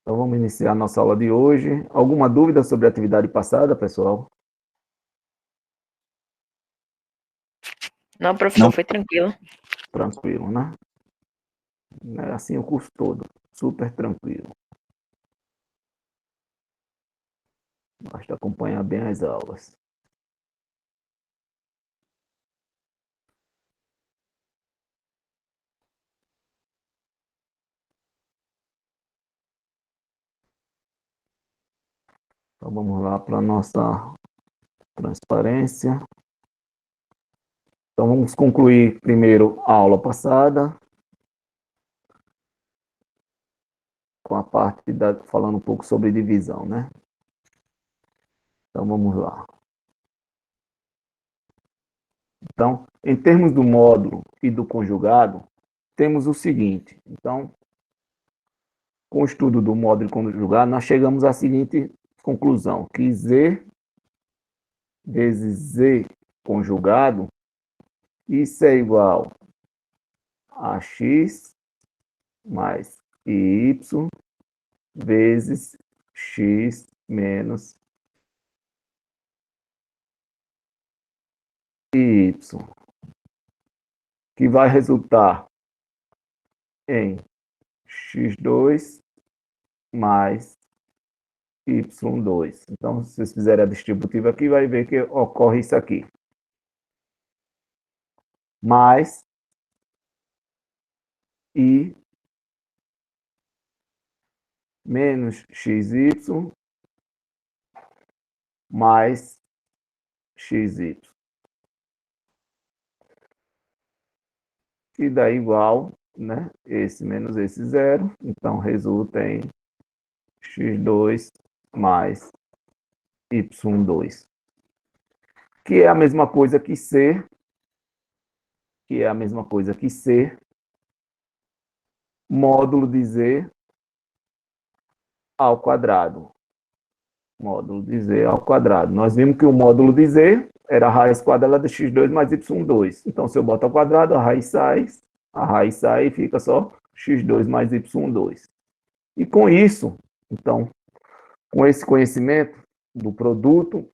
Então, vamos iniciar a nossa aula de hoje. Alguma dúvida sobre a atividade passada, pessoal? Não, professor, foi tranquilo. Tranquilo, né? É assim o curso todo, super tranquilo. Basta acompanhar bem as aulas. Então, vamos lá para a nossa transparência. Então, vamos concluir primeiro a aula passada, com a parte falando um pouco sobre divisão, né? Então, vamos lá. Então, em termos do módulo e do conjugado, temos o seguinte. Então, com o estudo do módulo e conjugado, nós chegamos à seguinte conclusão, que Z vezes Z conjugado, isso é igual a X mais Y vezes X menos Y, que vai resultar em X2 mais Y2. Então, se vocês fizerem a distributiva aqui, vai ver que ocorre isso aqui. Mais I menos XY mais XY. Que dá igual, né? Esse menos esse zero. Então, resulta em x2 mais y2. Que é a mesma coisa que C, módulo de Z ao quadrado. Módulo de Z ao quadrado. Nós vimos que o módulo de Z era a raiz quadrada de x2 mais y2. Então, se eu boto ao quadrado, a raiz sai e fica só x2 mais y2. E com isso, então, com esse conhecimento do produto,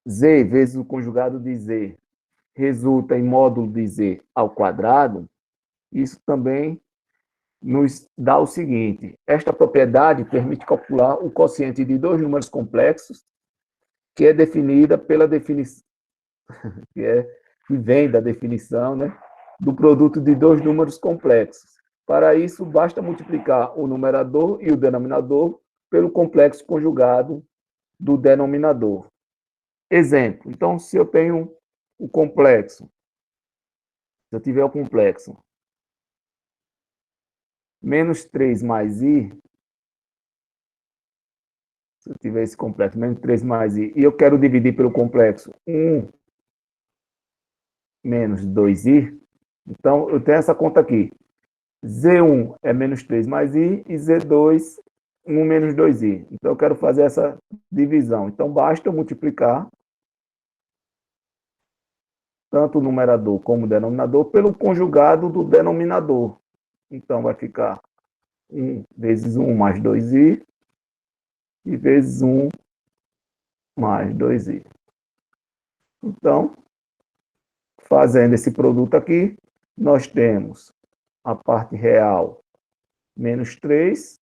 Z vezes o conjugado de Z resulta em módulo de Z ao quadrado, isso também nos dá o seguinte: esta propriedade permite calcular o quociente de dois números complexos, que é definida pela definição, que vem da definição, né, do produto de dois números complexos. Para isso, basta multiplicar o numerador e o denominador pelo complexo conjugado do denominador. Exemplo, então, se eu tenho o complexo, se eu tiver o complexo menos 3 mais i, se eu tiver esse complexo menos 3 mais i, e eu quero dividir pelo complexo 1 menos 2i, então eu tenho essa conta aqui. Z1 é menos 3 mais i e Z2, 1 menos 2i. Então eu quero fazer essa divisão. Então basta eu multiplicar tanto o numerador como o denominador pelo conjugado do denominador. Então vai ficar 1 vezes 1 mais 2i e vezes 1 mais 2i. Então, fazendo esse produto aqui, nós temos a parte real menos 3,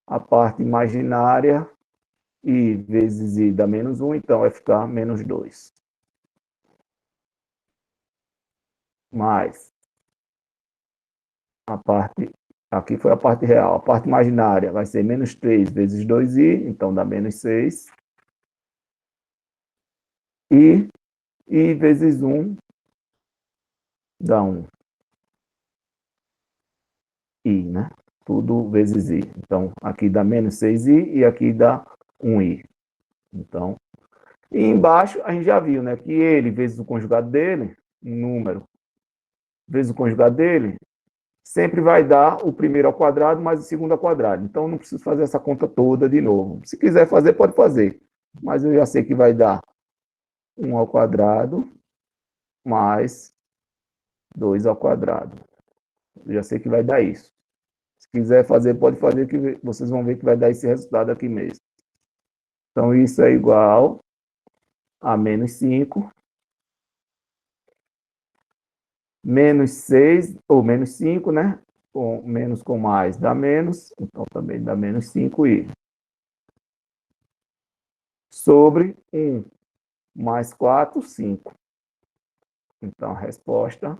a parte imaginária i vezes i dá menos 1, então vai ficar menos 2. Mais a parte, aqui foi a parte real, a parte imaginária vai ser menos 3 vezes 2i, então dá menos 6. E i vezes 1 dá 1. I, né? Tudo vezes i. Então, aqui dá menos 6i e aqui dá 1i. Então, e embaixo a gente já viu, né? Que ele vezes o conjugado dele, um número, vezes o conjugado dele, sempre vai dar o primeiro ao quadrado mais o segundo ao quadrado. Então, não preciso fazer essa conta toda de novo. Se quiser fazer, pode fazer. Mas eu já sei que vai dar 1 ao quadrado mais 2 ao quadrado. Eu já sei que vai dar isso. quiser fazer, pode fazer, que vocês vão ver que vai dar esse resultado aqui mesmo. Então, isso é igual a menos 5, menos 6, ou menos 5, né? Com menos com mais dá menos, então também dá menos 5i. Sobre 1 mais 4, 5. Então, a resposta,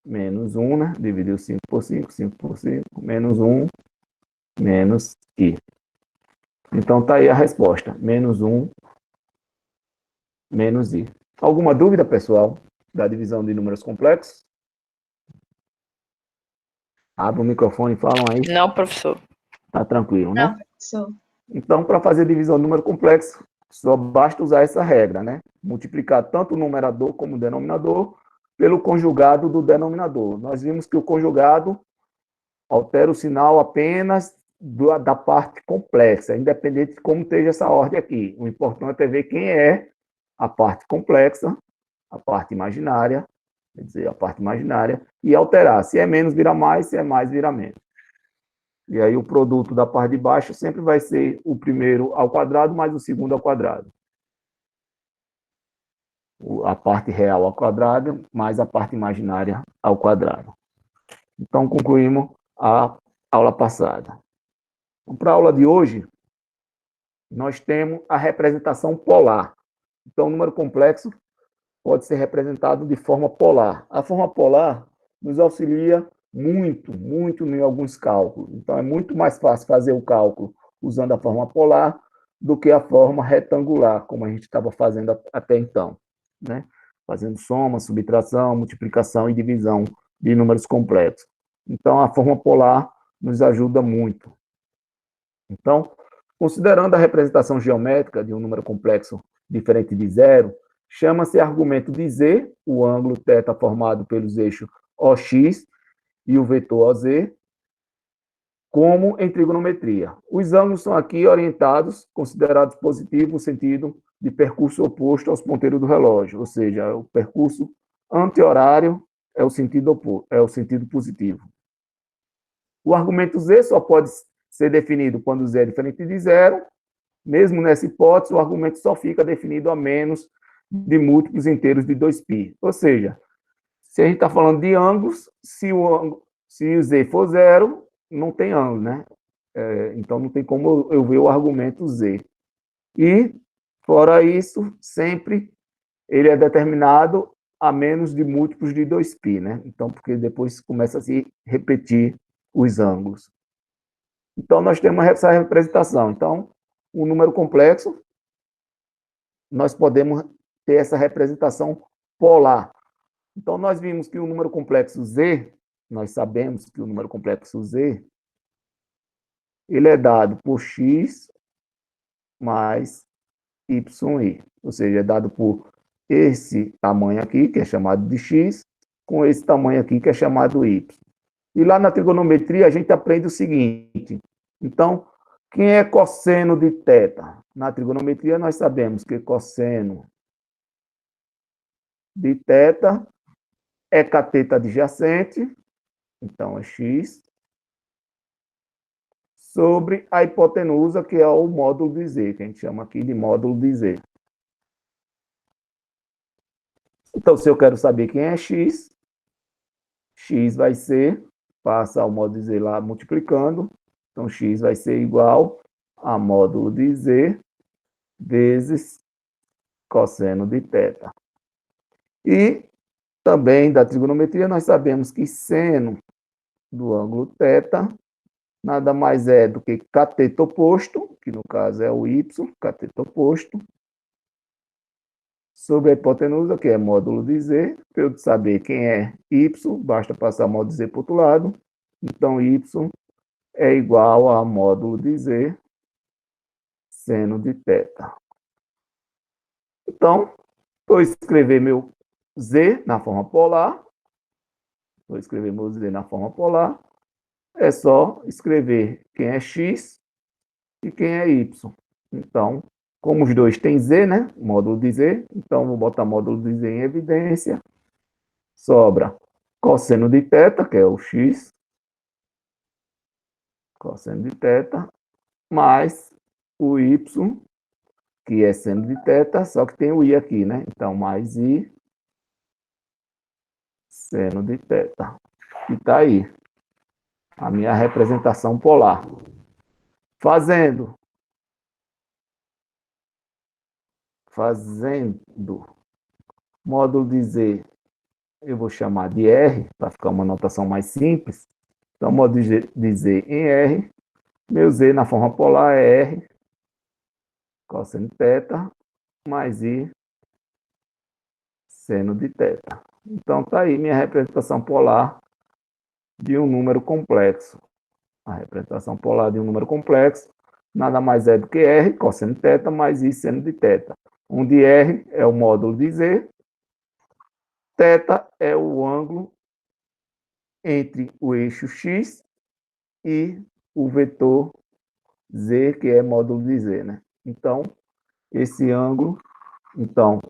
menos 1, né? Dividiu 5 por 5, 5 por 5, menos 1, menos i. Então, tá aí a resposta, menos 1, menos i. Alguma dúvida, pessoal, da divisão de números complexos? Abre o microfone e falam aí. Não, professor. Tá tranquilo, né? Não, professor. Então, para fazer divisão de número complexo, só basta usar essa regra, né? Multiplicar tanto o numerador como o denominador pelo conjugado do denominador. Nós vimos que o conjugado altera o sinal apenas da parte complexa, independente de como esteja essa ordem aqui. O importante é ver quem é a parte complexa, a parte imaginária, quer dizer, a parte imaginária, e alterar. Se é menos, vira mais, se é mais, vira menos. E aí o produto da parte de baixo sempre vai ser o primeiro ao quadrado mais o segundo ao quadrado. A parte real ao quadrado mais a parte imaginária ao quadrado. Então, concluímos a aula passada. Então, para a aula de hoje, nós temos a representação polar. Então, o número complexo pode ser representado de forma polar. A forma polar nos auxilia muito em alguns cálculos. Então, é muito mais fácil fazer o cálculo usando a forma polar do que a forma retangular, como a gente estava fazendo até então, né? Fazendo soma, subtração, multiplicação e divisão de números complexos. Então, a forma polar nos ajuda muito. Então, considerando a representação geométrica de um número complexo diferente de zero, chama-se argumento de z, o ângulo θ formado pelos eixos OX e o vetor OZ, como em trigonometria. Os ângulos são aqui orientados, considerados positivos, no sentido de percurso oposto aos ponteiros do relógio, ou seja, o percurso anti-horário é o sentido positivo. O argumento z só pode ser definido quando z é diferente de zero. Mesmo nessa hipótese, o argumento só fica definido a menos de múltiplos inteiros de 2π. Ou seja, se a gente está falando de ângulos, se o z for zero, não tem ângulo, né? Então, não tem como eu ver o argumento z. E, fora isso, sempre ele é determinado a menos de múltiplos de 2π, né? Então, porque depois começa a se repetir os ângulos. Então, nós temos essa representação. Então, um número complexo, nós podemos ter essa representação polar. Então, nós vimos que o número complexo z, nós sabemos que o número complexo z, ele é dado por x mais yi, ou seja, é dado por esse tamanho aqui, que é chamado de x, com esse tamanho aqui, que é chamado y. E lá na trigonometria, a gente aprende o seguinte. Então, quem é cosseno de θ? Na trigonometria, nós sabemos que cosseno de θ é cateto adjacente, então é x, sobre a hipotenusa, que é o módulo de z, que a gente chama aqui de módulo de z. Então, se eu quero saber quem é x, x vai ser, passa ao módulo de z lá multiplicando, então x vai ser igual a módulo de z vezes cosseno de θ. E também da trigonometria nós sabemos que seno do ângulo θ nada mais é do que cateto oposto, que no caso é o y, cateto oposto, sobre a hipotenusa, que é módulo de z. Para eu saber quem é y, basta passar módulo de z para o outro lado. Então, y é igual a módulo de z seno de θ. Então, vou escrever meu z na forma polar. Vou escrever meu z na forma polar. É só escrever quem é x e quem é y. Então, como os dois têm z, né? Módulo de z, então vou botar módulo de z em evidência. Sobra cosseno de θ, que é o x, cosseno de θ, mais o y, que é seno de θ, só que tem o i aqui, né? Então, mais i seno de θ. E está aí a minha representação polar. Fazendo módulo de Z, eu vou chamar de R, para ficar uma notação mais simples. Então, módulo de Z em R, meu Z na forma polar é R, cosseno de θ, mais I, seno de θ. Então, está aí minha representação polar de um número complexo. A representação polar de um número complexo nada mais é do que R, cosseno de θ, mais I, seno de θ. Onde R é o módulo de Z, θ é o ângulo entre o eixo X e o vetor Z, que é módulo de Z, né? Então, esse ângulo, então,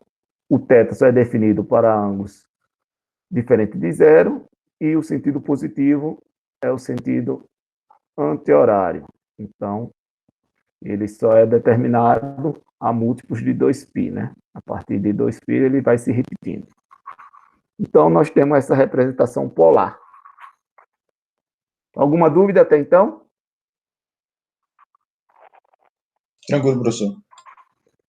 o θ só é definido para ângulos diferentes de zero, e o sentido positivo é o sentido anti-horário. Então, ele só é determinado a múltiplos de 2π, né? A partir de 2π ele vai se repetindo. Então, nós temos essa representação polar. Alguma dúvida até então? Tranquilo, professor.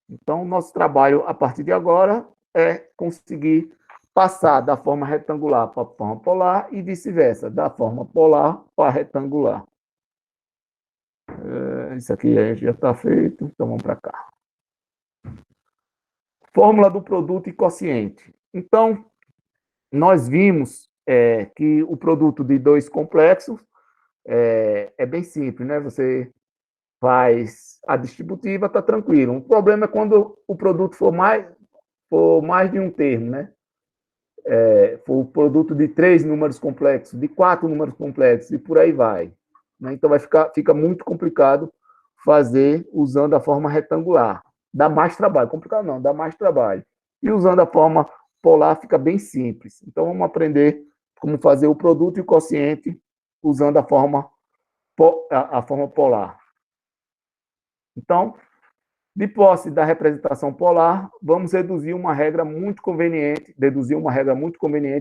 Então, nosso trabalho a partir de agora é conseguir passar da forma retangular para a forma polar e vice-versa, da forma polar para a retangular. Isso aqui já está feito, então vamos para cá. Fórmula do produto e quociente. Então, nós vimos que o produto de dois complexos é bem simples, né? Você faz a distributiva, está tranquilo. O problema é quando o produto for mais de um termo, né? For o produto de 3 números complexos, de 4 números complexos, e por aí vai. Né? Então, fica muito complicado fazer usando a forma retangular. Dá mais trabalho. Complicado não, dá mais trabalho. E usando a forma polar fica bem simples. Então, vamos aprender como fazer o produto e o quociente usando a forma polar. Então, de posse da representação polar, vamos deduzir uma regra muito conveniente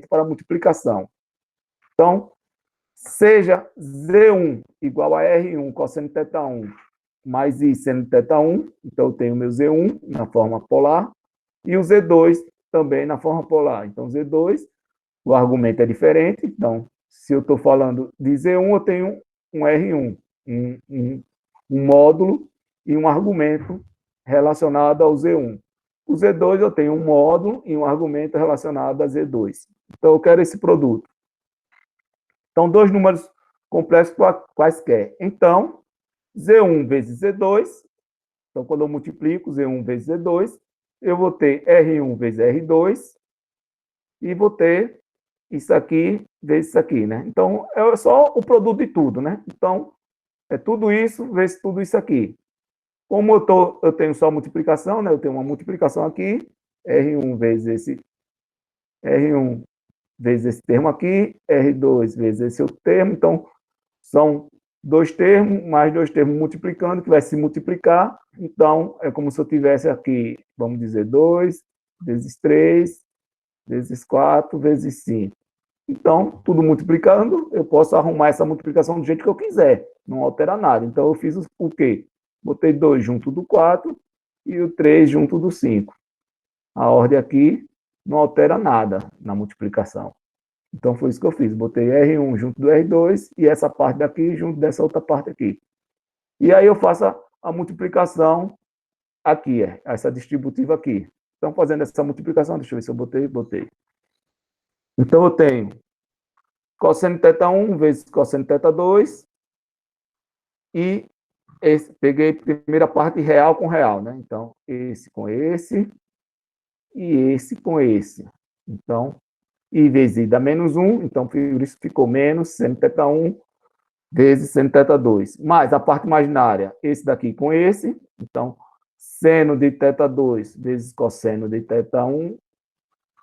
para a multiplicação. Então, seja Z1 igual a R1 cosseno de θ1 mais I seno de θ1, então eu tenho meu Z1 na forma polar, e o Z2 também na forma polar. Então, Z2, o argumento é diferente, então, se eu estou falando de Z1, eu tenho um R1, um módulo e um argumento relacionado ao Z1. O Z2 eu tenho um módulo e um argumento relacionado a Z2. Então, eu quero esse produto. Então, dois números complexos quaisquer. Então, Z1 vezes Z2, então, quando eu multiplico Z1 vezes Z2, eu vou ter R1 vezes R2 e vou ter isso aqui vezes isso aqui, né? Então, é só o produto de tudo, né? Então, é tudo isso vezes tudo isso aqui. Como eu tenho só multiplicação, né? Eu tenho uma multiplicação aqui, R1 vezes esse termo aqui, R2 vezes esse outro termo, então são dois termos, mais dois termos multiplicando, que vai se multiplicar, então é como se eu tivesse aqui, vamos dizer, 2 vezes 3, vezes 4, vezes 5. Então, tudo multiplicando, eu posso arrumar essa multiplicação do jeito que eu quiser, não altera nada. Então, eu fiz o quê? Botei 2 junto do 4 e o 3 junto do 5. A ordem aqui não altera nada na multiplicação. Então, foi isso que eu fiz. Botei R1 junto do R2 e essa parte daqui junto dessa outra parte aqui. E aí eu faço a multiplicação aqui, essa distributiva aqui. Então, fazendo essa multiplicação, deixa eu ver se eu botei. Então, eu tenho cosseno de θ1 vezes cosseno de θ2 e peguei a primeira parte real com real, né? Então, esse com esse e esse com esse. Então, I vezes I dá menos 1, então por isso ficou menos seno de θ1 vezes seno de θ2. Mais a parte imaginária, esse daqui com esse, então seno de θ2 vezes cosseno de θ1,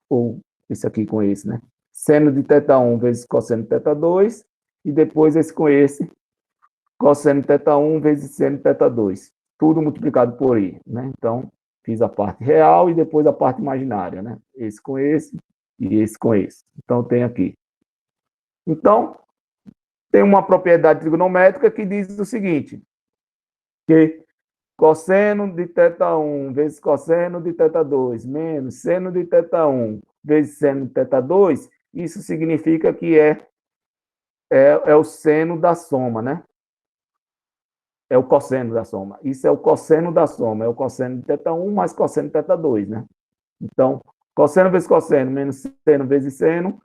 ou esse aqui com esse, né? Seno de θ1 vezes cosseno de θ2, e depois esse com esse, cosseno de θ1 vezes seno de θ2. Tudo multiplicado por i, né? Então, fiz a parte real e depois a parte imaginária, né? Esse com esse e esse com esse. Então, tem aqui. Então, tem uma propriedade trigonométrica que diz o seguinte, que cosseno de θ1 vezes cosseno de θ2 menos seno de θ1 vezes seno de θ2, isso significa que é o seno da soma, né? É o cosseno da soma. Isso é o cosseno da soma, é o cosseno de θ1 mais cosseno de θ2, né? Então, cosseno vezes cosseno menos seno vezes seno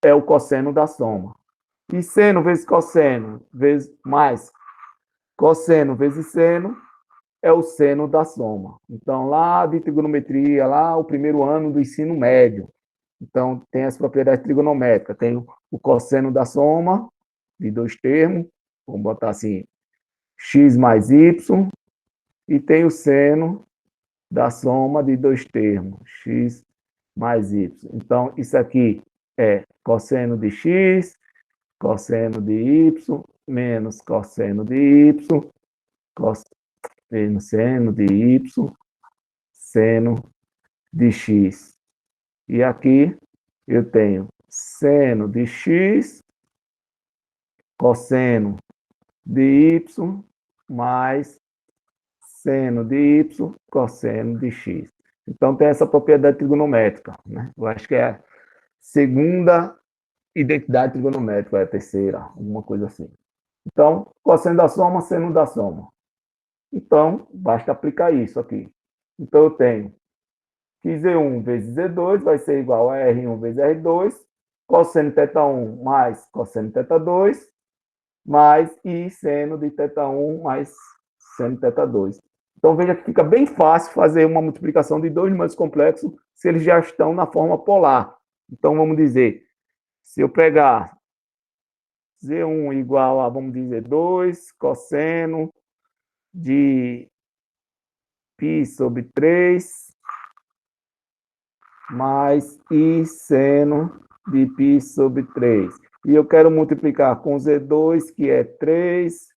é o cosseno da soma. E seno vezes cosseno vezes mais cosseno vezes seno é o seno da soma. Então, lá de trigonometria, lá o primeiro ano do ensino médio. Então, tem as propriedades trigonométricas. Tem o cosseno da soma, de dois termos, vamos botar assim, x mais y, e tem o seno da soma de dois termos, x mais y. Então, isso aqui é cosseno de x, cosseno de y, menos cosseno de y, menos seno de y, seno de x. E aqui eu tenho seno de x, cosseno de y, mais seno de y, cosseno de x. Então, tem essa propriedade trigonométrica, né? Eu acho que é a segunda identidade trigonométrica, é a terceira, alguma coisa assim. Então, cosseno da soma, seno da soma. Então, basta aplicar isso aqui. Então, eu tenho que Z1 vezes Z2 vai ser igual a R1 vezes R2, cosseno de θ1 mais cosseno de θ2, mais I seno de θ1 mais seno de θ2. Então, veja que fica bem fácil fazer uma multiplicação de dois números complexos se eles já estão na forma polar. Então, vamos dizer, se eu pegar Z1 igual a, vamos dizer, 2 cosseno de π sobre 3 mais I seno de π sobre 3. E eu quero multiplicar com Z2, que é 3.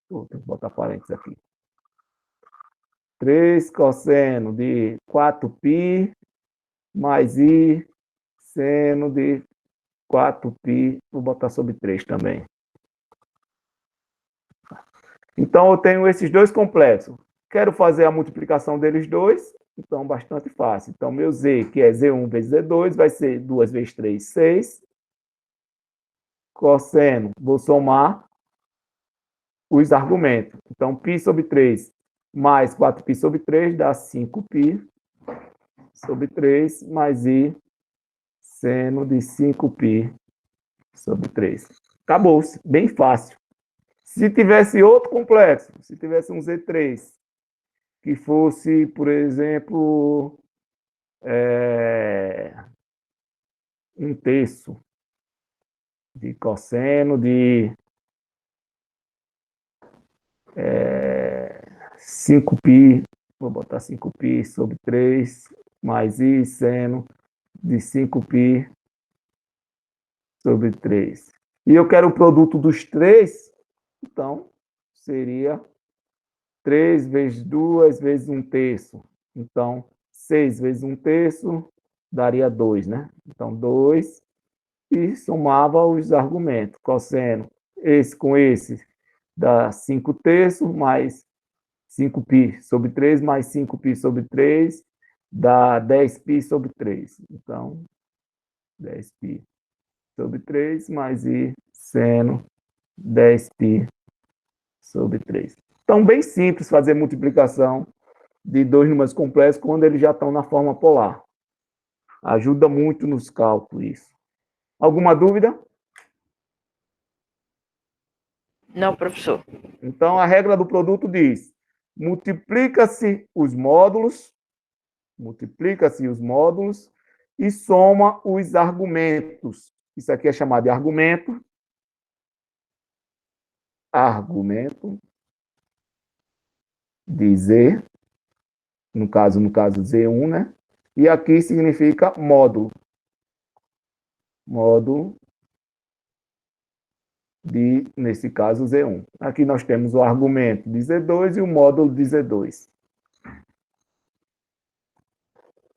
Vou botar parênteses aqui. 3 cosseno de 4π mais I seno de 4π. Vou botar sobre 3 também. Então, eu tenho esses dois complexos. Quero fazer a multiplicação deles dois. Então, bastante fácil. Então, meu Z, que é Z1 vezes Z2, vai ser 2 vezes 3, 6. Cosseno, vou somar os argumentos. Então, π sobre 3 mais 4π sobre 3 dá 5π sobre 3 mais I seno de 5π sobre 3. Acabou-se, bem fácil. Se tivesse outro complexo, se tivesse um Z3, que fosse, por exemplo, um terço de cosseno de 5π, vou botar 5π sobre 3, mais I seno de 5π sobre 3. E eu quero o produto dos três, então seria 3 vezes 2 vezes 1 terço. Então, 6 vezes 1 terço daria 2, né? Então, 2, e somava os argumentos. Cosseno, esse com esse, dá 5 terços, mais 5π sobre 3, mais 5π sobre 3, dá 10π sobre 3. Então, 10π sobre 3, mais I seno 10π sobre 3. Então, bem simples fazer multiplicação de dois números complexos quando eles já estão na forma polar. Ajuda muito nos cálculos isso. Alguma dúvida? Não, professor. Então, a regra do produto diz: multiplica-se os módulos e soma os argumentos. Isso aqui é chamado de argumento de Z, no caso Z1, né? E aqui significa módulo nesse caso, Z1. Aqui nós temos o argumento de Z2 e o módulo de Z2.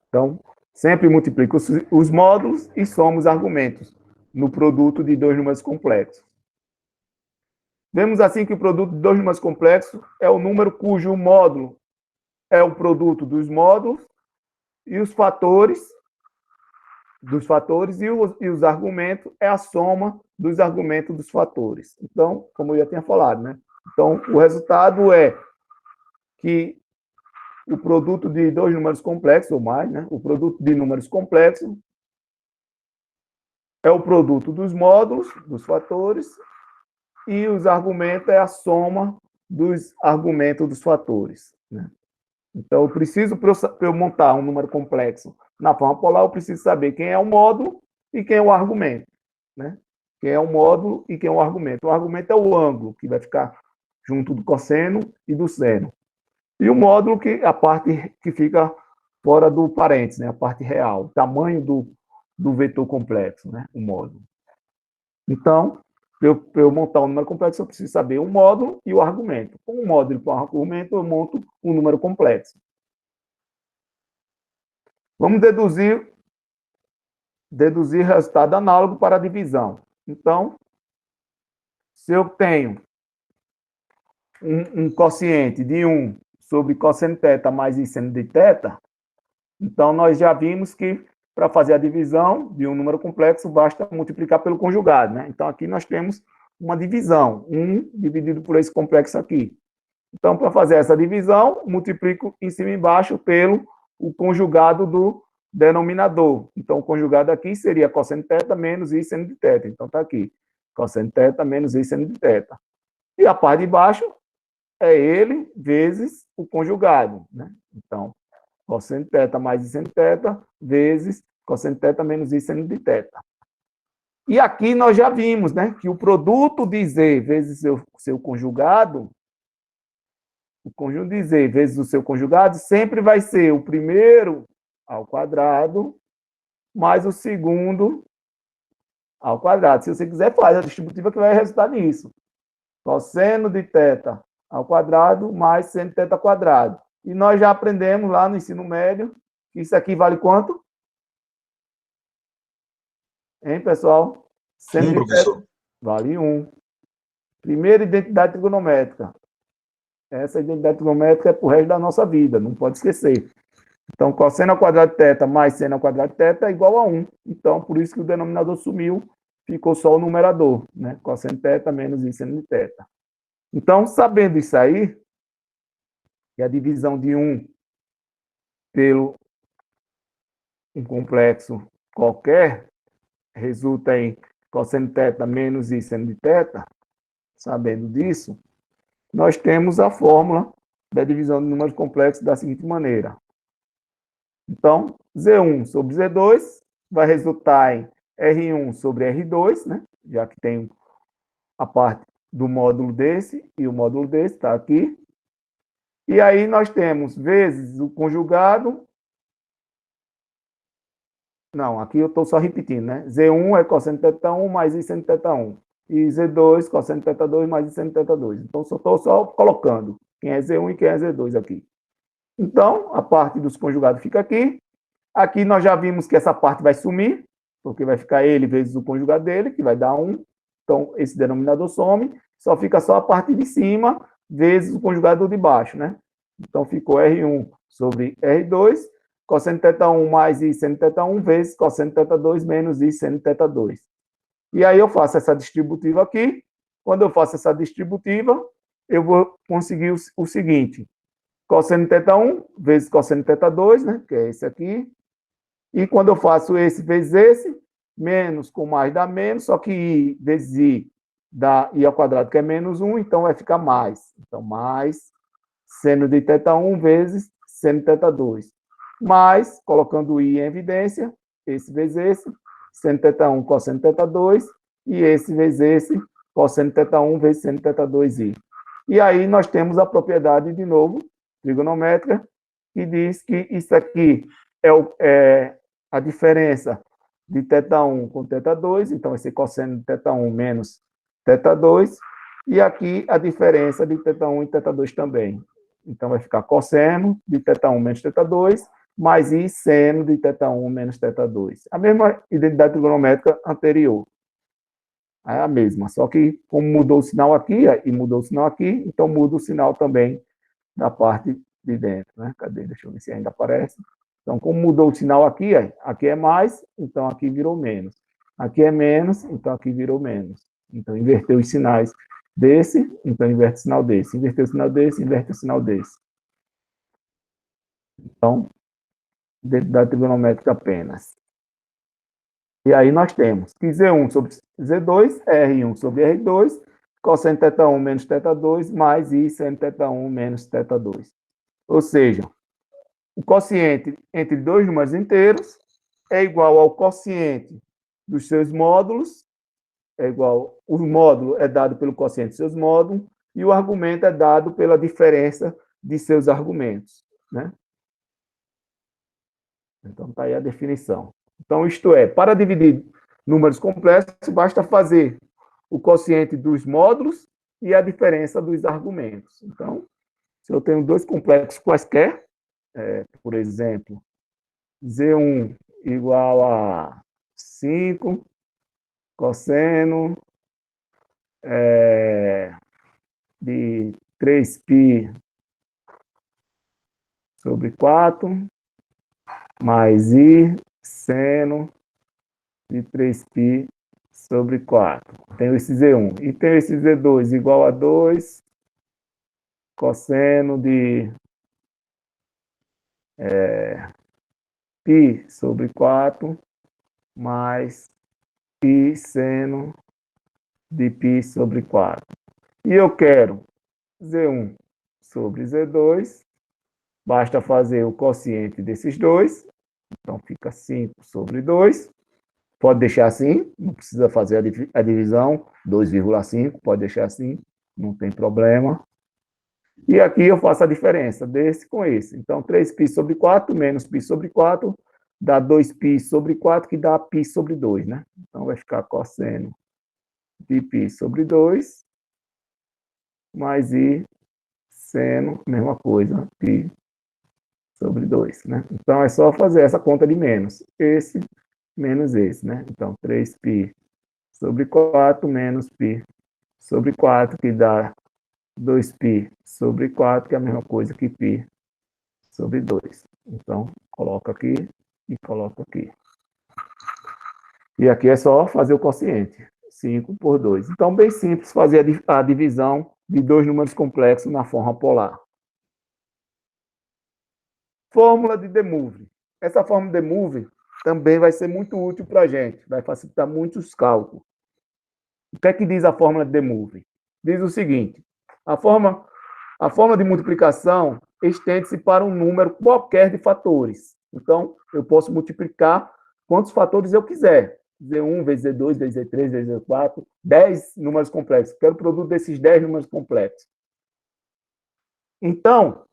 Então, sempre multiplica os módulos e soma os argumentos no produto de dois números complexos. Vemos assim que o produto de dois números complexos é o número cujo módulo é o produto dos módulos e os fatores e os argumentos é a soma dos argumentos dos fatores. Então, como eu já tinha falado, né? Então, o resultado é que o produto de dois números complexos ou mais, né? O produto de números complexos é o produto dos módulos, dos fatores, e os argumentos é a soma dos argumentos dos fatores, né? Então, eu preciso, para eu montar um número complexo na forma polar, eu preciso saber quem é o módulo e quem é o argumento, né? Quem é o módulo e quem é o argumento. O argumento é o ângulo, que vai ficar junto do cosseno e do seno. E o módulo, que é a parte que fica fora do parênteses, né? A parte real, o tamanho do vetor complexo, né? O módulo. Então, para eu montar um número complexo, eu preciso saber o módulo e o argumento. Com o módulo e com o argumento, eu monto um número complexo. Vamos deduzir resultado análogo para a divisão. Então, se eu tenho um quociente de 1 sobre cosseno θ mais i seno de θ, então nós já vimos que para fazer a divisão de um número complexo, basta multiplicar pelo conjugado, né? Então, aqui nós temos uma divisão, 1 dividido por esse complexo aqui. Então, para fazer essa divisão, multiplico em cima e embaixo pelo o conjugado do denominador. Então, o conjugado aqui seria cosseno θ menos i seno de θ. Então, está aqui, cosseno θ menos i seno de θ. E a parte de baixo é ele vezes o conjugado, né? Então, cosseno θ mais i seno de θ vezes cosseno θ menos i seno de θ. E aqui nós já vimos, né, que o produto de z vezes seu conjugado, o conjunto de z vezes o seu conjugado, sempre vai ser o primeiro ao quadrado mais o segundo ao quadrado. Se você quiser, faz a distributiva que vai resultar nisso. Cosseno de θ ao quadrado mais seno de θ ao quadrado. E nós já aprendemos lá no ensino médio que isso aqui vale quanto? Hein, pessoal? Seno de professor. θ vale 1. Primeira identidade trigonométrica. Essa identidade trigonométrica é para o resto da nossa vida, não pode esquecer. Então, cosseno ao quadrado de θ mais seno ao quadrado de θ é igual a 1. Então, por isso que o denominador sumiu, ficou só o numerador, né? Cosseno de θ menos i seno de θ. Então, sabendo isso aí, que a divisão de 1 pelo um complexo qualquer resulta em cosseno de θ menos i seno de θ, sabendo disso, nós temos a fórmula da divisão de números complexos da seguinte maneira. Então, Z1 sobre Z2 vai resultar em R1 sobre R2, né? Já que tem a parte do módulo desse e o módulo desse, está aqui. E aí nós temos vezes o conjugado. Não, aqui eu estou só repetindo, né? Z1 é cosseno de θ1 mais i seno de θ1. E Z2, cosseno de θ2 mais i seno de θ2. Então, estou só colocando quem é Z1 e quem é Z2 aqui. Então, a parte dos conjugados fica aqui. Aqui nós já vimos que essa parte vai sumir, porque vai ficar ele vezes o conjugado dele, que vai dar 1. Então, esse denominador some. Só fica só a parte de cima vezes o conjugado de baixo, né? Então, ficou R1 sobre R2, cosseno de θ1 mais i seno de θ1 vezes cosseno de θ2 menos i seno de θ2. E aí eu faço essa distributiva aqui. Quando eu faço essa distributiva, eu vou conseguir o seguinte. Cosseno de θ1 vezes cosseno de θ2, né? Que é esse aqui. E quando eu faço esse vezes esse, menos com mais dá menos, só que i vezes i dá i ao quadrado, que é menos 1, então vai ficar mais. Então, mais seno de θ1 vezes seno de θ2. Mais, colocando i em evidência, esse vezes esse, seno de θ1 cosseno de θ2, e esse vezes esse, cosseno de θ1 vezes seno de θ2i. E aí nós temos a propriedade, de novo, trigonométrica, que diz que isso aqui é a diferença de θ1 com θ2, então vai ser cosseno de θ1 menos θ2, e aqui a diferença de θ1 e θ2 também. Então, vai ficar cosseno de θ1 menos θ2, mais I seno de θ1 menos θ2. A mesma identidade trigonométrica anterior. É a mesma, só que como mudou o sinal aqui e mudou o sinal aqui, então muda o sinal também da parte de dentro, né? Cadê? Deixa eu ver se ainda aparece. Então, como mudou o sinal aqui, aqui é mais, então aqui virou menos. Aqui é menos, então aqui virou menos. Então, inverteu os sinais desse, então inverte o sinal desse. Inverteu o sinal desse, inverte o sinal desse. Então, identidade trigonométrica apenas. E aí nós temos que Z1 sobre Z2 é R1 sobre R2, cosseno θ1 menos θ2, mais I seno θ1 menos θ2. Ou seja, o quociente entre dois números inteiros é igual ao quociente dos seus módulos, o módulo é dado pelo quociente dos seus módulos, e o argumento é dado pela diferença de seus argumentos, né? Então, está aí a definição. Então, isto é, para dividir números complexos, basta fazer o quociente dos módulos e a diferença dos argumentos. Então, se eu tenho dois complexos quaisquer, por exemplo, Z1 igual a 5 cosseno de 3π sobre 4, mais I seno de 3π sobre 4. Tenho esse Z1. E tenho esse Z2 igual a 2 cosseno de π sobre 4 mais π seno de π sobre 4. E eu quero Z1 sobre Z2, basta fazer o quociente desses dois, então fica 5 sobre 2. Pode deixar assim, não precisa fazer a divisão, 2,5, pode deixar assim, não tem problema. E aqui eu faço a diferença desse com esse. Então, 3π sobre 4 menos π sobre 4 dá 2π sobre 4, que dá π sobre 2, né? Então, vai ficar cosseno de π sobre 2, mais I seno, mesma coisa, π sobre 2, né? Então, é só fazer essa conta de menos. Esse menos esse, né? Então, 3π sobre 4 menos π sobre 4, que dá 2π sobre 4, que é a mesma coisa que π sobre 2. Então, coloca aqui e coloca aqui. E aqui é só fazer o quociente, 5 por 2. Então, bem simples fazer a divisão de dois números complexos na forma polar. Fórmula de De Moivre. Essa fórmula de De Moivre também vai ser muito útil para a gente, vai facilitar muitos cálculos. O que é que diz a fórmula de De Moivre? Diz o seguinte: a forma de multiplicação estende-se para um número qualquer de fatores. Então, eu posso multiplicar quantos fatores eu quiser. Z1 vezes Z2, vezes Z3, vezes Z4, 10 números complexos. Quero o produto desses 10 números complexos. Então,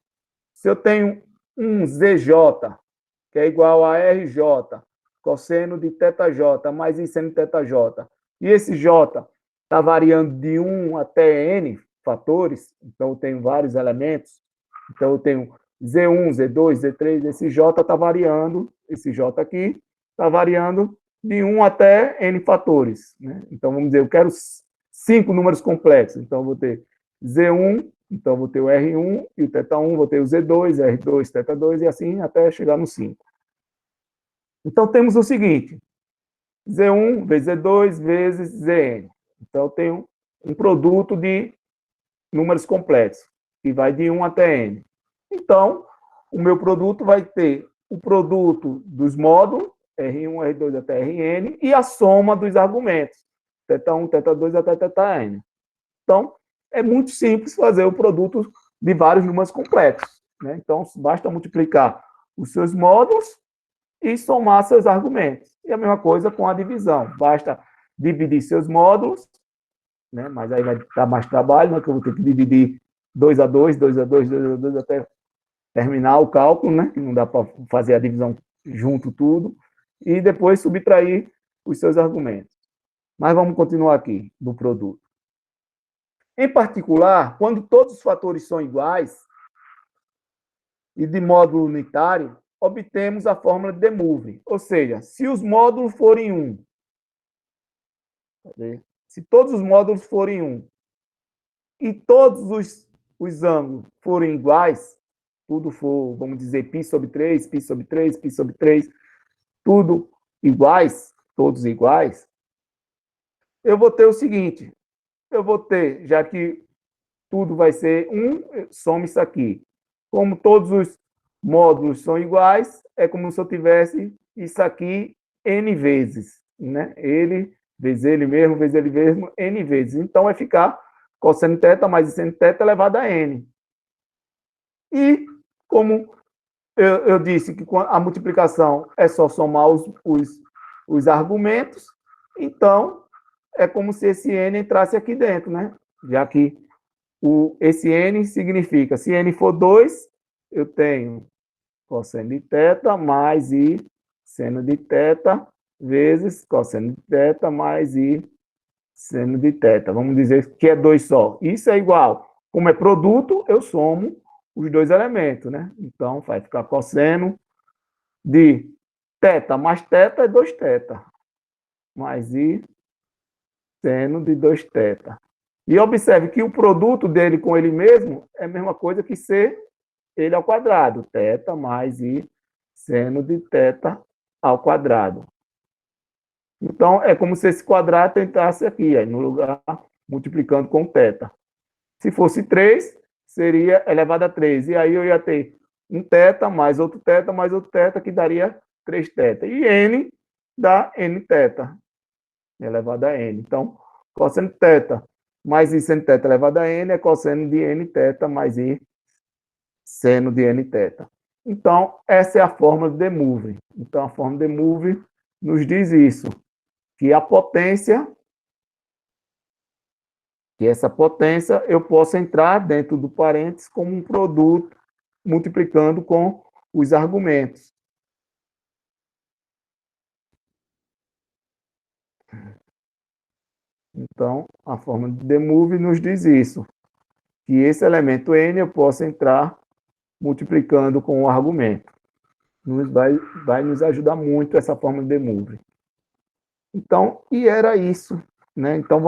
se eu tenho um ZJ, que é igual a RJ, cosseno de θJ, mais I seno de θJ, e esse J está variando de 1 até N fatores, então eu tenho vários elementos, então eu tenho Z1, Z2, Z3, esse J está variando, esse J aqui está variando de 1 até N fatores, né? Então, vamos dizer, eu quero 5 números complexos, então eu vou ter Z1, então vou ter o R1 e o θ1, vou ter o Z2, R2, θ2, e assim até chegar no 5. Então, temos o seguinte: Z1 vezes Z2 vezes Zn. Então, eu tenho um produto de números complexos, que vai de 1 até N. Então, o meu produto vai ter o produto dos módulos, R1, R2 até Rn, e a soma dos argumentos, θ1, θ2 até θn. Então, é muito simples fazer o produto de vários números complexos, né? Então, basta multiplicar os seus módulos e somar seus argumentos. E a mesma coisa com a divisão. Basta dividir seus módulos, né? Mas aí vai dar mais trabalho, né? Que eu vou ter que dividir 2 a 2, 2 a 2, 2 a 2, até terminar o cálculo, né? Que não dá para fazer a divisão junto tudo. E depois subtrair os seus argumentos. Mas vamos continuar aqui no produto. Em particular, quando todos os fatores são iguais e de módulo unitário, obtemos a fórmula de Demouvre. Ou seja, se os módulos forem 1, se todos os módulos forem 1 e todos os ângulos forem iguais, tudo for, vamos dizer, π sobre 3, π sobre 3, π sobre 3, tudo iguais, todos iguais, eu vou ter o seguinte, eu vou ter, já que tudo vai ser 1, soma isso aqui. Como todos os módulos são iguais, é como se eu tivesse isso aqui n vezes, né? Ele vezes ele mesmo, n vezes. Então, vai ficar cosseno θ mais seno θ elevado a n. E, como eu disse que a multiplicação é só somar os argumentos, então, é como se esse n entrasse aqui dentro, né? Já que esse n significa, se n for 2, eu tenho cosseno de θ mais i seno de θ vezes cosseno de θ mais i seno de θ. Vamos dizer que é 2 só. Isso é igual. Como é produto, eu somo os dois elementos, né? Então, vai ficar cosseno de θ mais θ é 2θ. Mais i seno de 2θ. E observe que o produto dele com ele mesmo é a mesma coisa que ser ele ao quadrado. Θ mais i seno de θ ao quadrado. Então, é como se esse quadrado entrasse aqui, aí, no lugar, multiplicando com θ. Se fosse 3, seria elevado a 3. E aí eu ia ter um θ mais outro θ mais outro θ, que daria 3θ. E n dá nθ, elevado a n. Então, cosseno de θ mais i seno de θ elevado a n é cosseno de nθ mais i seno de nθ. Então, essa é a fórmula de Demouvre. Então, a fórmula de Demouvre nos diz isso, que a potência, que essa potência eu posso entrar dentro do parênteses como um produto multiplicando com os argumentos. Então, a fórmula de Demouvre nos diz isso, que esse elemento n eu posso entrar multiplicando com o argumento. Vai nos ajudar muito essa fórmula de Demouvre. Então, e era isso, né? Então,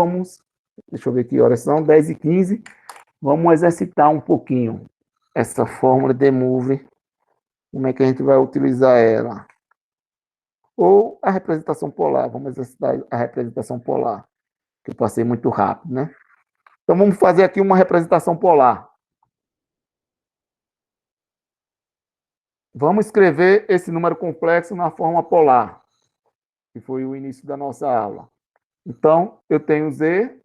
deixa eu ver que horas são, 10h15, vamos exercitar um pouquinho essa fórmula de Demouvre, como é que a gente vai utilizar ela. Ou a representação polar, vamos exercitar a representação polar, que eu passei muito rápido, né? Então, vamos fazer aqui uma representação polar. Vamos escrever esse número complexo na forma polar, que foi o início da nossa aula. Então, eu tenho z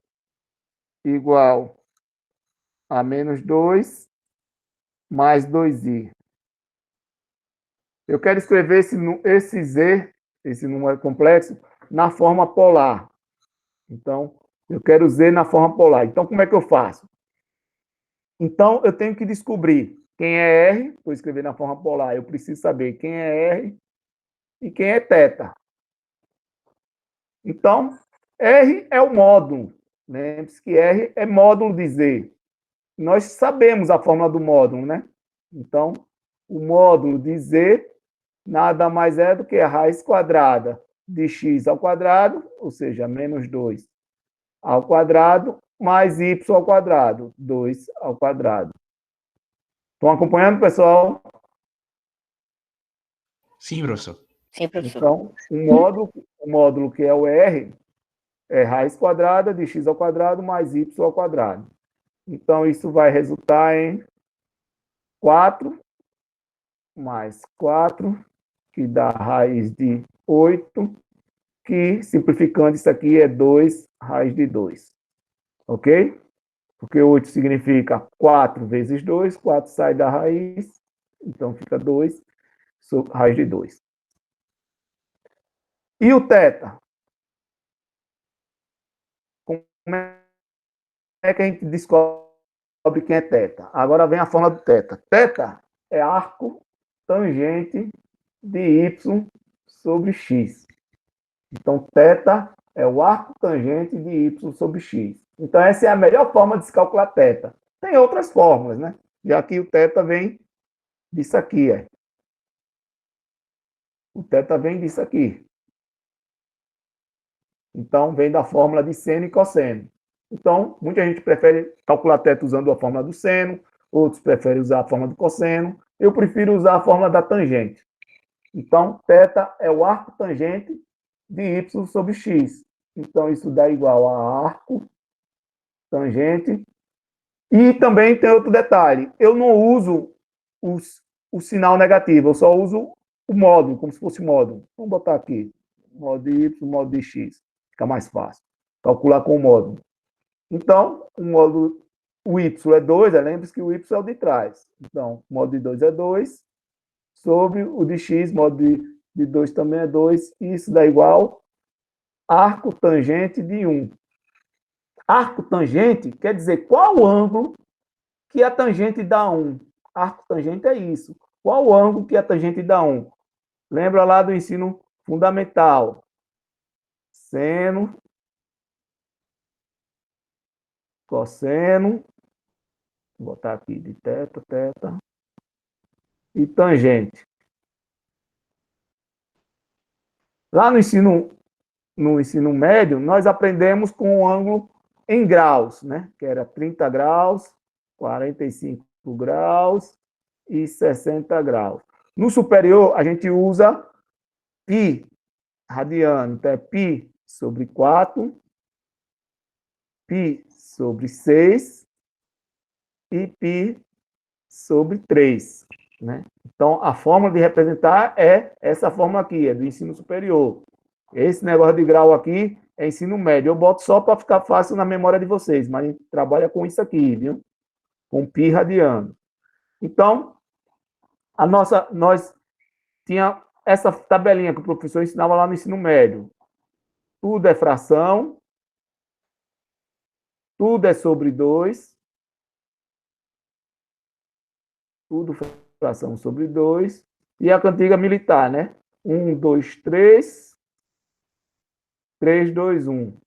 igual a menos 2 mais 2i. Eu quero escrever esse z, esse número complexo, na forma polar. Então, eu quero z na forma polar. Então, como é que eu faço? Então, eu tenho que descobrir quem é R, vou escrever na forma polar, eu preciso saber quem é R e quem é θ. Então, R é o módulo. Lembre-se que R é módulo de Z. Nós sabemos a fórmula do módulo, né? Então, o módulo de Z nada mais é do que a raiz quadrada de x ao quadrado, ou seja, menos 2 ao quadrado, mais y ao quadrado, 2 ao quadrado. Estão acompanhando, pessoal? Sim, professor. Sim, professor. Então, o módulo que é o R é raiz quadrada de x ao quadrado mais y ao quadrado. Então, isso vai resultar em 4 mais 4, que dá raiz de 8, que, simplificando isso aqui, é 2 raiz de 2. Ok? Porque 8 significa 4 vezes 2, 4 sai da raiz, então fica 2 raiz de 2. E o θ? Como é que a gente descobre quem é θ? Agora vem a forma do θ. Θ é arco tangente de y sobre x. Então, θ é o arco tangente de y sobre x. Então, essa é a melhor forma de se calcular θ. Tem outras fórmulas, né? Já que o θ vem disso aqui, O θ vem disso aqui. Então, vem da fórmula de seno e cosseno. Então, muita gente prefere calcular θ usando a fórmula do seno, outros preferem usar a fórmula do cosseno. Eu prefiro usar a fórmula da tangente. Então, θ é o arco tangente de y sobre x. Então, isso dá igual a arco tangente. E também tem outro detalhe. Eu não uso o sinal negativo, eu só uso o módulo, como se fosse módulo. Vamos botar aqui. Módulo de y, módulo de x. Fica mais fácil. Calcular com o módulo. Então, o y é 2, lembre-se que o y é o de trás. Então, o módulo de 2 é 2, sobre o de x, módulo de 2 também é 2, e isso dá igual arco tangente de 1. Arco tangente quer dizer qual o ângulo que a tangente dá 1. Arco tangente é isso. Qual o ângulo que a tangente dá 1? Lembra lá do ensino fundamental. Seno, cosseno, vou botar aqui de θ, e tangente. Lá no ensino médio, nós aprendemos com o ângulo em graus, né? Que era 30 graus, 45 graus e 60 graus. No superior, a gente usa π radiano. Então, é π sobre 4, π sobre 6 e π sobre 3. Né? Então, a forma de representar é essa forma aqui, é do ensino superior. Esse negócio de grau aqui é ensino médio. Eu boto só para ficar fácil na memória de vocês, mas a gente trabalha com isso aqui, viu? Com π radiano. Então, nós tinha essa tabelinha que o professor ensinava lá no ensino médio. Tudo é fração, tudo é sobre 2, tudo fração sobre 2, e a cantiga militar, né? 1, 2, 3, 3, 2, 1.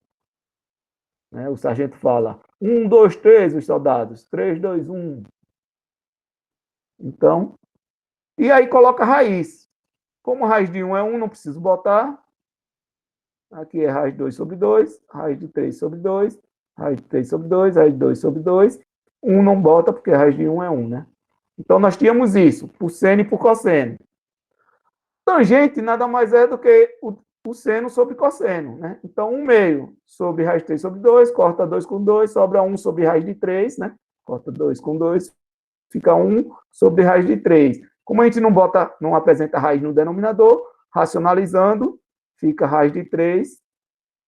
Né? O sargento fala, 1, 2, 3, os soldados, 3, 2, 1. Então, e aí coloca raiz. Como raiz de 1 é 1, não preciso botar. Aqui é raiz de 2 sobre 2, raiz de 3 sobre 2, raiz de 3 sobre 2, raiz de 2 sobre 2. 1 não bota, porque raiz de 1 é 1, né? Então, nós tínhamos isso, por seno e por cosseno. Tangente nada mais é do que o seno sobre cosseno, né? Então, 1 meio sobre raiz de 3 sobre 2, corta 2 com 2, sobra 1 sobre raiz de 3, né? Corta 2 com 2, fica 1 sobre raiz de 3. Como a gente não apresenta raiz no denominador, racionalizando, fica raiz de 3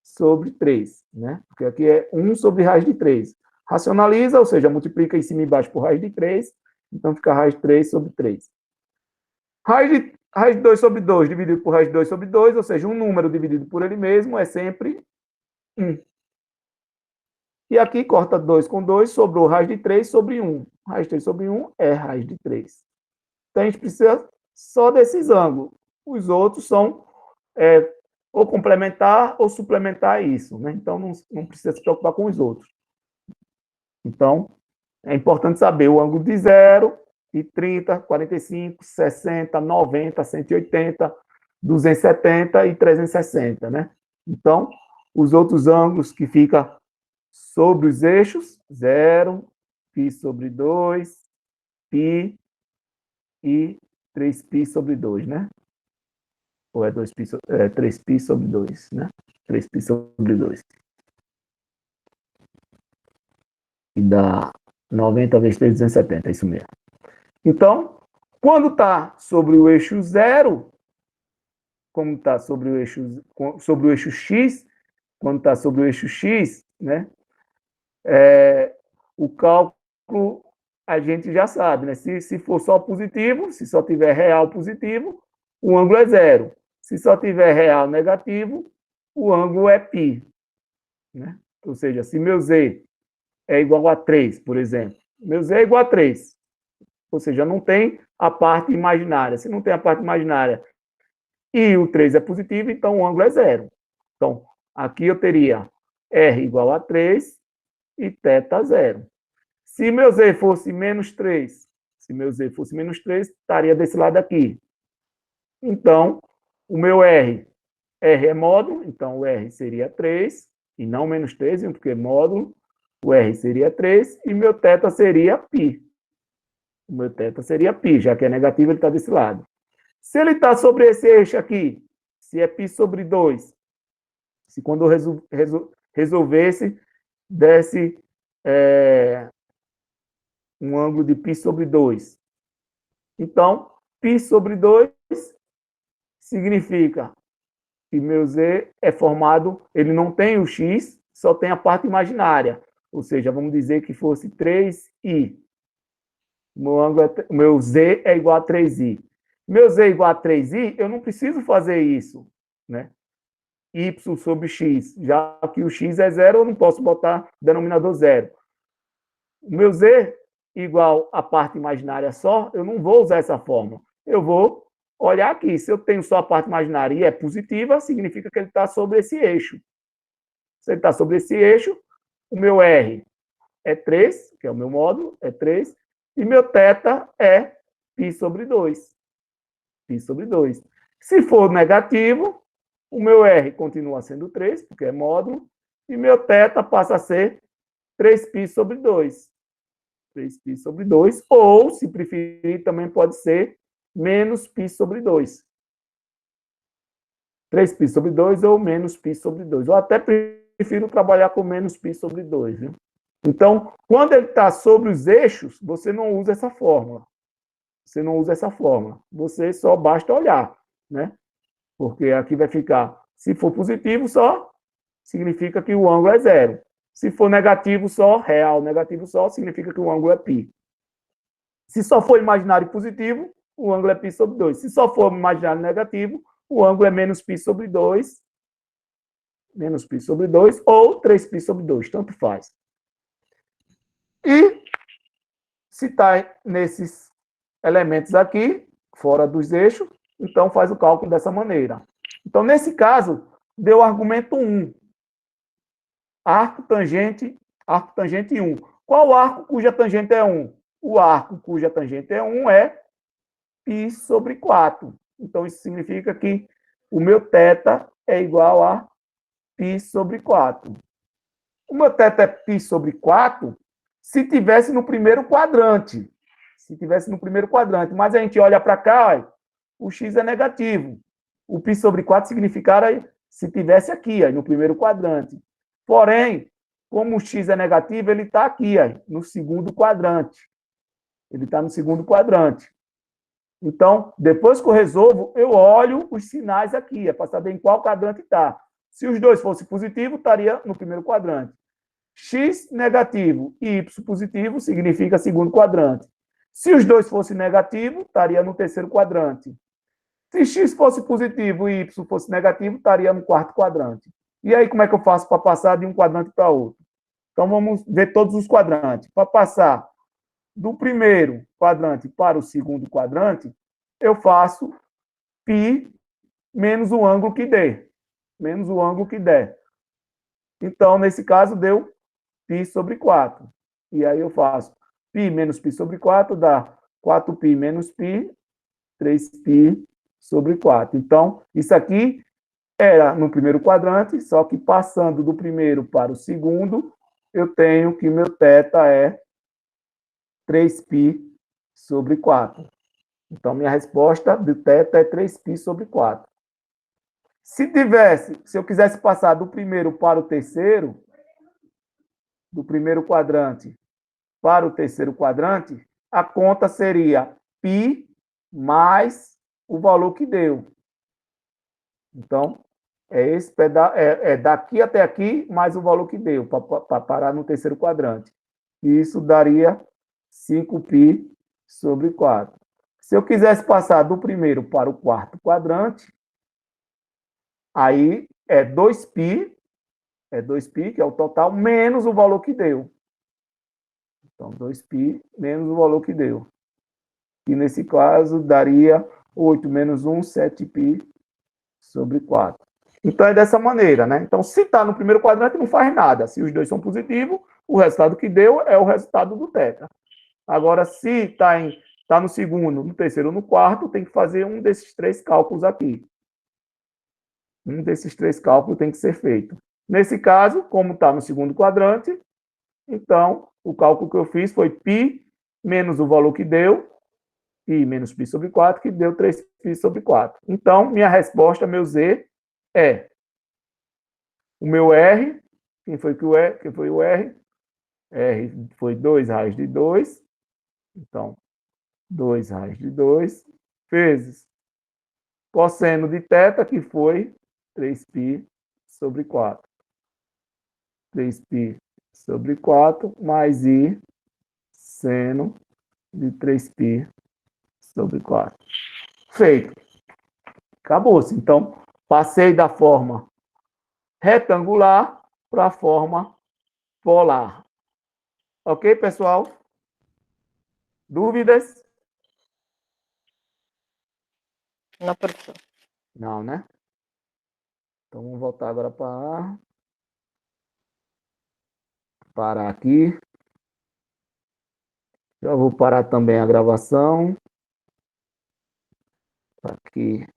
sobre 3, né? Porque aqui é 1 sobre raiz de 3. Racionaliza, ou seja, multiplica em cima e embaixo por raiz de 3, então fica raiz de 3 sobre 3. Raiz de 2 sobre 2 dividido por raiz de 2 sobre 2, ou seja, um número dividido por ele mesmo é sempre 1. E aqui corta 2 com 2, sobrou raiz de 3 sobre 1. Raiz de 3 sobre 1 é raiz de 3. Então, a gente precisa só desses ângulos. Os outros são ou complementar ou suplementar isso, né? Então, não precisa se preocupar com os outros. Então, é importante saber o ângulo de 0, de 30, 45, 60, 90, 180, 270 e 360, né? Então, os outros ângulos que ficam sobre os eixos, 0, π sobre 2, π e 3π sobre 2, né? Ou é 3π sobre 2, né? 3π sobre 2. E dá 90 vezes 3, 270, é isso mesmo. Então, quando está sobre o eixo 0, como está sobre o eixo x, quando está sobre o eixo x, né? O cálculo a gente já sabe, né? Se for só positivo, se só tiver real positivo, o ângulo é 0. Se só tiver real negativo, o ângulo é π. Né? Ou seja, se meu z é igual a 3, por exemplo, meu z é igual a 3. Ou seja, não tem a parte imaginária. Se não tem a parte imaginária e o 3 é positivo, então o ângulo é 0. Então, aqui eu teria R igual a 3 e θ 0. Se meu z fosse menos 3, estaria desse lado aqui. Então, o meu R é módulo, então o R seria 3, e não menos 3, porque é módulo. O R seria 3, e meu θ seria π. O meu θ seria π, já que é negativo, ele está desse lado. Se ele está sobre esse eixo aqui, se é π sobre 2, se quando eu resolvesse, desse um ângulo de π sobre 2. Então, π sobre 2 significa que meu z é formado, ele não tem o x, só tem a parte imaginária. Ou seja, vamos dizer que fosse 3i. Meu z é igual a 3i. Meu z é igual a 3i, eu não preciso fazer isso, né? Y sobre x, já que o x é 0, eu não posso botar denominador 0. O meu z igual a parte imaginária só, eu não vou usar essa fórmula. Eu vou olhar aqui. Se eu tenho só a parte imaginária e é positiva, significa que ele está sobre esse eixo. Se ele está sobre esse eixo, o meu R é 3, que é o meu módulo, é 3, e meu θ é π sobre 2. Π sobre 2. Se for negativo, o meu R continua sendo 3, porque é módulo, e meu θ passa a ser 3π sobre 2. 3π sobre 2, ou, se preferir, também pode ser menos π sobre 2. 3π sobre 2 ou menos π sobre 2. Eu até prefiro trabalhar com menos π sobre 2. Viu? Então, quando ele está sobre os eixos, você não usa essa fórmula. Você não usa essa fórmula. Você só basta olhar, né? Porque aqui vai ficar, se for positivo só, significa que o ângulo é 0. Se for negativo só, real negativo só, significa que o ângulo é π. Se só for imaginário positivo, o ângulo é π sobre 2. Se só for imaginário negativo, o ângulo é menos π sobre 2, menos π sobre 2, ou 3π sobre 2, tanto faz. E se está nesses elementos aqui, fora dos eixos, então faz o cálculo dessa maneira. Então, nesse caso, deu o argumento 1. Arco tangente 1. Qual arco cuja tangente é 1? O arco cuja tangente é 1 é π sobre 4. Então, isso significa que o meu θ é igual a π sobre 4. O meu θ é π sobre 4 se tivesse no primeiro quadrante. Se tivesse no primeiro quadrante. Mas a gente olha para cá, ó, o x é negativo. O π sobre 4 significaria se tivesse aqui, ó, no primeiro quadrante. Porém, como o x é negativo, ele está aqui, ó, no segundo quadrante. Ele está no segundo quadrante. Então, depois que eu resolvo, eu olho os sinais aqui, para saber em qual quadrante está. Se os dois fossem positivos, estaria no primeiro quadrante. X negativo e Y positivo significa segundo quadrante. Se os dois fossem negativos, estaria no terceiro quadrante. Se X fosse positivo e Y fosse negativo, estaria no quarto quadrante. E aí, como é que eu faço para passar de um quadrante para outro? Então, vamos ver todos os quadrantes. Para passar do primeiro quadrante para o segundo quadrante, eu faço π menos o ângulo que der. Menos o ângulo que der. Então, nesse caso, deu π sobre 4. E aí eu faço π menos π sobre 4 dá 4π menos π, 3π sobre 4. Então, isso aqui era no primeiro quadrante, só que passando do primeiro para o segundo, eu tenho que meu θ é 3π sobre 4. Então, minha resposta do θ é 3π sobre 4. Se eu quisesse passar do primeiro para o terceiro, do primeiro quadrante para o terceiro quadrante, a conta seria π mais o valor que deu. Então, é daqui até aqui mais o valor que deu, para parar no terceiro quadrante. E isso daria 5π sobre 4. Se eu quisesse passar do primeiro para o quarto quadrante, aí é 2π, que é o total, menos o valor que deu. Então, 2π menos o valor que deu. E nesse caso, daria 8 menos 1, 7π sobre 4. Então, é dessa maneira, né? Então, se está no primeiro quadrante, não faz nada. Se os dois são positivos, o resultado que deu é o resultado do θ. Agora, se está no segundo, no terceiro ou no quarto, tem que fazer um desses três cálculos aqui. Um desses três cálculos tem que ser feito. Nesse caso, como está no segundo quadrante, então, o cálculo que eu fiz foi π menos o valor que deu, π menos π sobre 4, que deu 3π sobre 4. Então, minha resposta, meu Z, é o meu R, quem foi o R? R foi 2 raios de 2, então, 2 raios de 2, vezes cosseno de θ, que foi 3π sobre 4. 3π sobre 4, mais I seno de 3π sobre 4. Feito. Acabou-se. Então, passei da forma retangular para a forma polar. Ok, pessoal? Dúvidas? Não, professor. Não, né? Então, vamos voltar agora para parar aqui. Já vou parar também a gravação. Aqui.